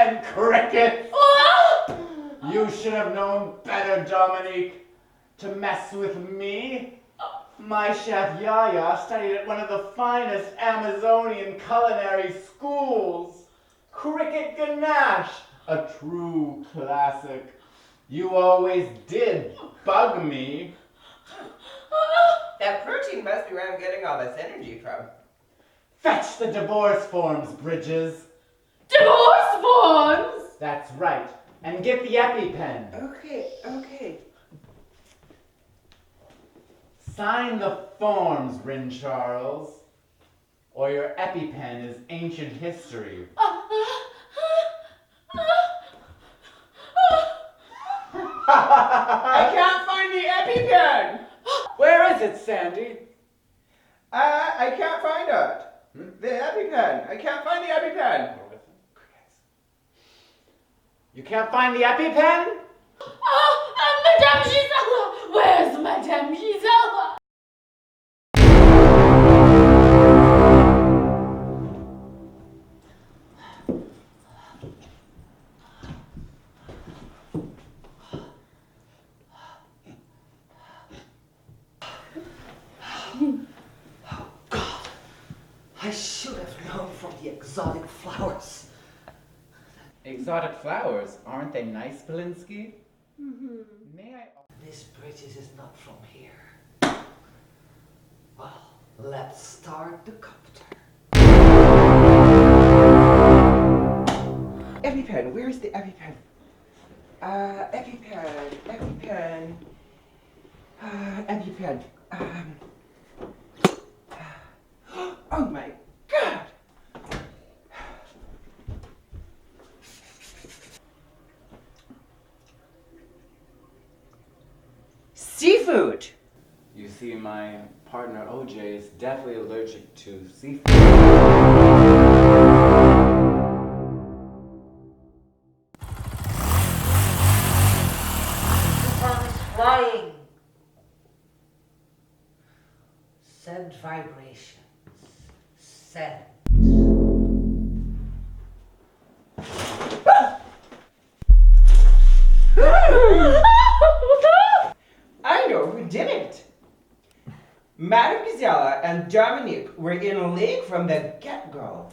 and crickets. You should have known better, Dominique, to mess with me. My chef Yaya studied at one of the finest Amazonian culinary schools. Cricket Ganache, a true classic. You always did bug me. That protein must be where I'm getting all this energy from. Fetch the divorce forms, Bridges. Divorce forms? That's right. And get the EpiPen. Okay. Sign the forms, Rin Charles, or your EpiPen is ancient history. I can't find the EpiPen! Where is it, Sandy? I can't find it. The EpiPen. I can't find the EpiPen. You can't find the EpiPen? Madame Gisela! Where's Madame Gisela? Oh, God. I should have known from the exotic flowers. Exotic flowers, aren't they nice, Belinsky? May I... Miss Bridges is not from here. Well, let's start the copter. EpiPen. Where's the EpiPen? EpiPen. EpiPen. Oh my God! Seafood! You see, my partner OJ is definitely allergic to seafood. Super's flying. Send vibrations. Send. I know who did it! Madame Gazella and Dominique were in a league from the get-go.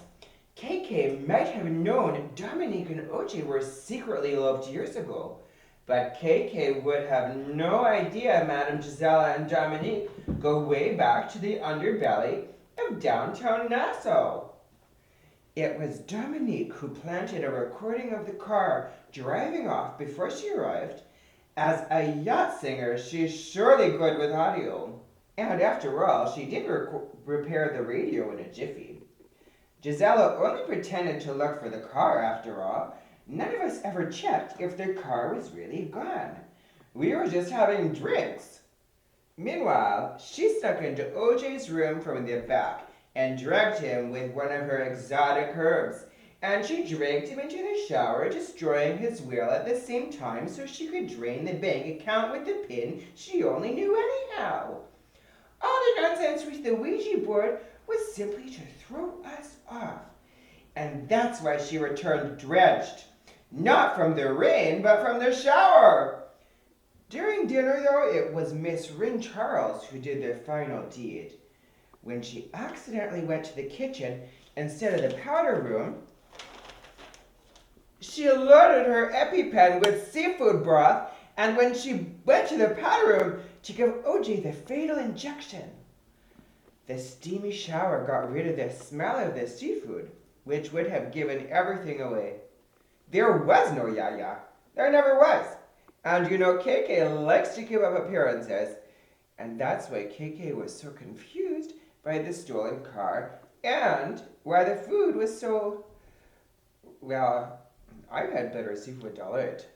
KK might have known Dominique and OJ were secretly loved years ago, but KK would have no idea Madame Gisela and Dominique go way back to the underbelly of downtown Nassau. It was Dominique who planted a recording of the car driving off before she arrived. As a yacht singer, she's surely good with audio. And after all, she did repair the radio in a jiffy. Gisela only pretended to look for the car after all. None of us ever checked if the car was really gone. We were just having drinks. Meanwhile, she snuck into OJ's room from the back and drugged him with one of her exotic herbs. And she dragged him into the shower, destroying his will at the same time so she could drain the bank account with the pin she only knew anyhow. All the nonsense with the Ouija board was simply to throw us off. And that's why she returned drenched. Not from the rain, but from the shower. During dinner, though, it was Miss Rin Charles who did the final deed. When she accidentally went to the kitchen instead of the powder room, she loaded her EpiPen with seafood broth, and when she went to the powder room to give OJ the fatal injection, the steamy shower got rid of the smell of the seafood, which would have given everything away. There was no Yaya. There never was. And you know, KK likes to keep up appearances, and that's why KK was so confused by the stolen car and why the food was so, well, I've had better seafood to eat.